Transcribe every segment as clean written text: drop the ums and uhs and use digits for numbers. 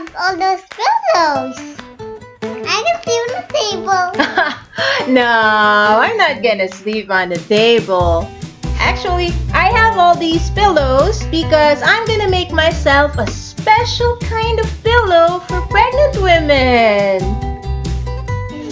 have all those pillows? I can sleep on the table. No, I'm not gonna sleep on the table. Actually, I have all these pillows because I'm gonna make myself a special kind of pillow for pregnant women.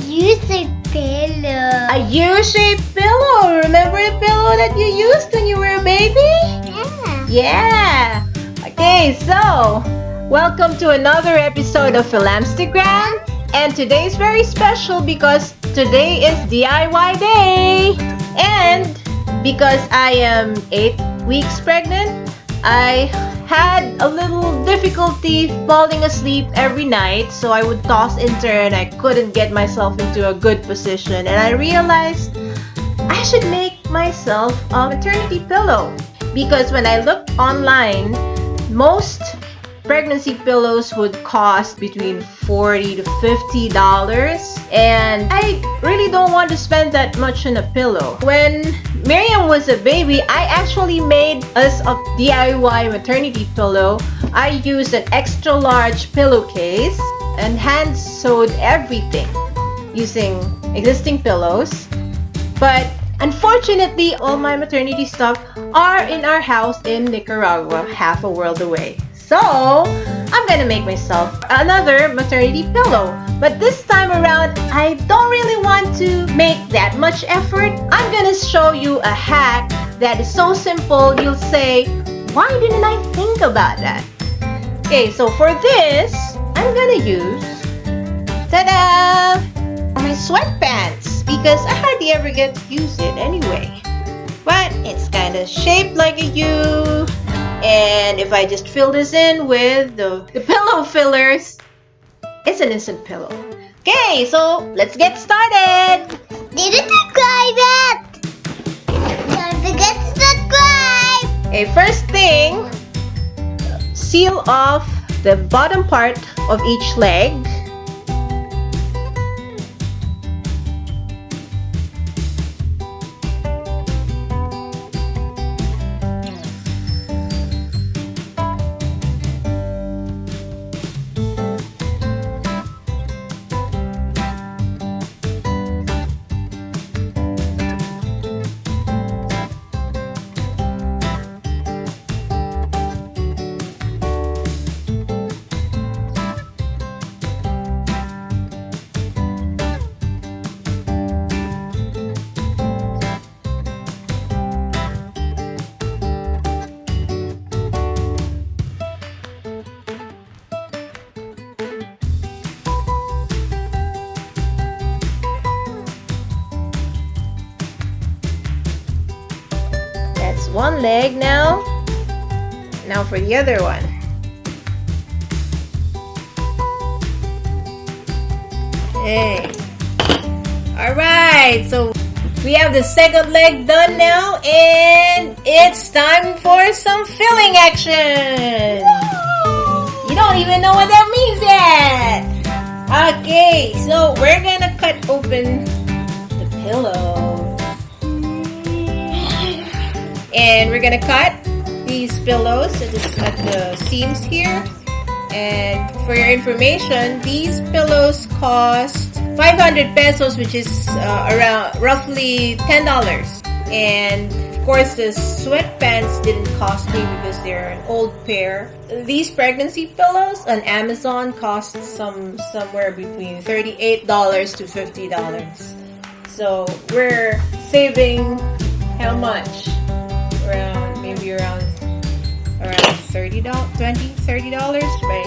U-shaped pillow. A U-shaped pillow. Remember the pillow that you used when you were a baby? Yeah. Yeah. Okay, so welcome to another episode of FilAmstagram. And today is very special because today is DIY day. And because I am 8 weeks pregnant, I had a little difficulty falling asleep every night. So I would toss and turn. I couldn't get myself into a good position. And I realized I should make myself a maternity pillow. Because when I looked online, most pregnancy pillows would cost between $40 to $50, and I really don't want to spend that much on a pillow. When Miriam was a baby, I actually made us a DIY maternity pillow. I used an extra large pillowcase and hand sewed everything using existing pillows. But unfortunately, all my maternity stuff are in our house in Nicaragua, half a world away. So, I'm gonna make myself another maternity pillow. But this time around, I don't really want to make that much effort. I'm gonna show you a hack that is so simple, you'll say, why didn't I think about that? Okay, so for this, I'm gonna use, ta-da! My sweatpants, because I hardly ever get to use it anyway. But it's kind of shaped like a U. And if I just fill this in with the pillow fillers, it's an instant pillow. Okay, so let's get started. Did you subscribe yet? Don't forget to subscribe. Okay, first thing, seal off the bottom part of each leg. That's one leg now. Now for the other one. Okay. Alright, so we have the second leg done now, and it's time for some filling action. You don't even know what that means yet. Okay, so we're gonna cut open the pillow. And we're gonna cut these pillows at the seams here. And for your information, these pillows cost 500 pesos, which is around roughly $10. And of course, the sweatpants didn't cost me because they're an old pair. These pregnancy pillows on Amazon cost somewhere between $38 to $50. So we're saving how much? Maybe around $30 by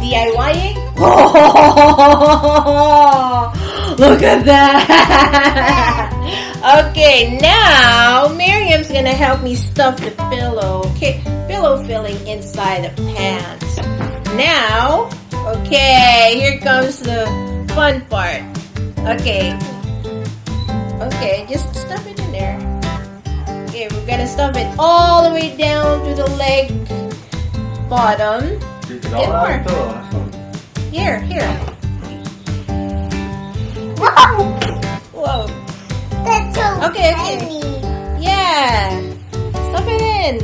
DIYing. Oh, look at that. Okay, now Miriam's gonna help me stuff the pillow. Okay, pillow filling inside the pants. Now, okay, here comes the fun part. Okay, just stuff it in there. Okay, we're gonna stuff it all the way down to the leg bottom. Get more. Here. Whoa. That's so Okay. funny. Yeah. Stuff it in.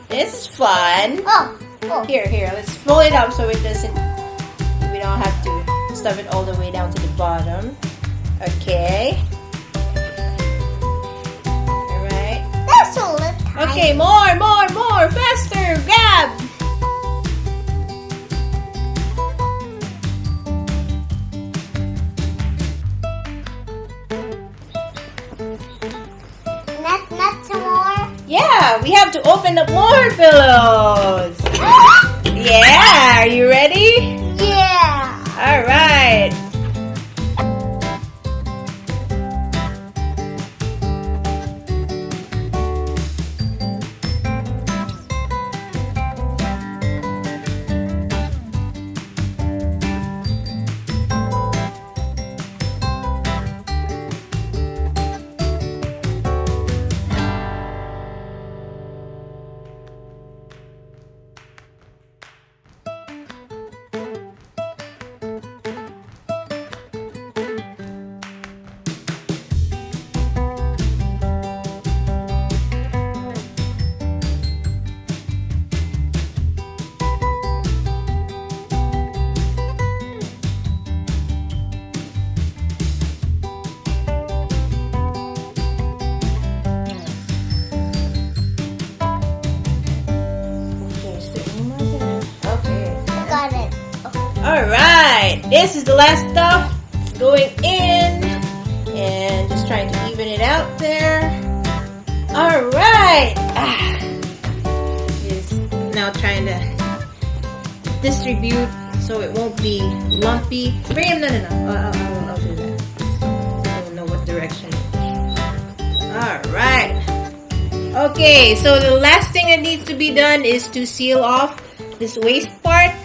This is fun. Oh, Oh. Here, let's fold it up so we don't have to stuff it all the way down to the bottom. Okay. Alright. That's a little tiny. Okay, more, faster, grab! Not some more. Yeah, we have to open up more pillows. Yeah, are you ready? Yeah. All right. Got it. Alright, this is the last stuff going in and just trying to even it out there. Alright, just now trying to distribute so it won't be lumpy. Miriam, no, I'll do that. I don't know what direction. Alright, okay, so the last thing that needs to be done is to seal off this waist part.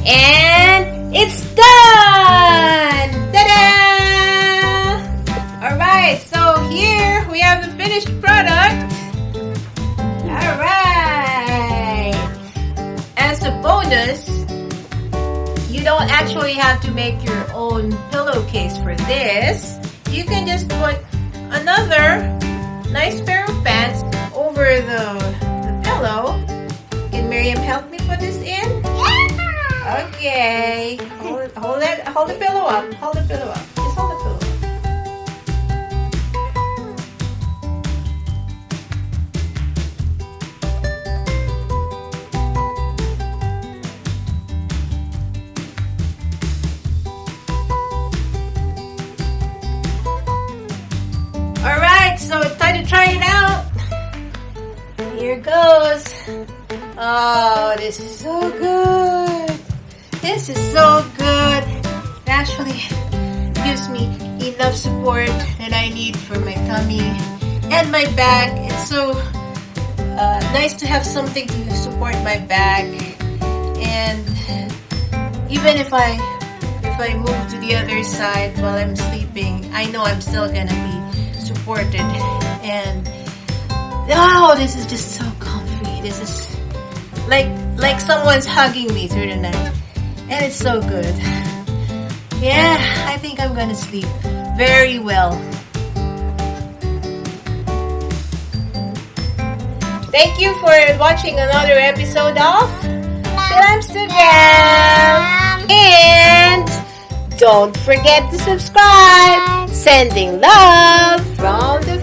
And it's done! Ta-da! Alright, so here we have the finished product. Alright. As a bonus, you don't actually have to make your own pillowcase for this. You can just put another nice pair of pants over the pillow. Can Miriam help me put this in? Okay. Hold the pillow up. Hold the pillow up. Just hold the pillow up. Alright, so it's time to try it out. Here goes. Oh, this is so good. This is so good. It actually gives me enough support that I need for my tummy and my back. It's so nice to have something to support my back. And even if I move to the other side while I'm sleeping, I know I'm still gonna be supported. And oh, this is just so comfy. This is like someone's hugging me through the night. And it's so good. Yeah, I think I'm gonna sleep very well. Thank you for watching another episode of FilAmstagram. And don't forget to subscribe. Sending love from the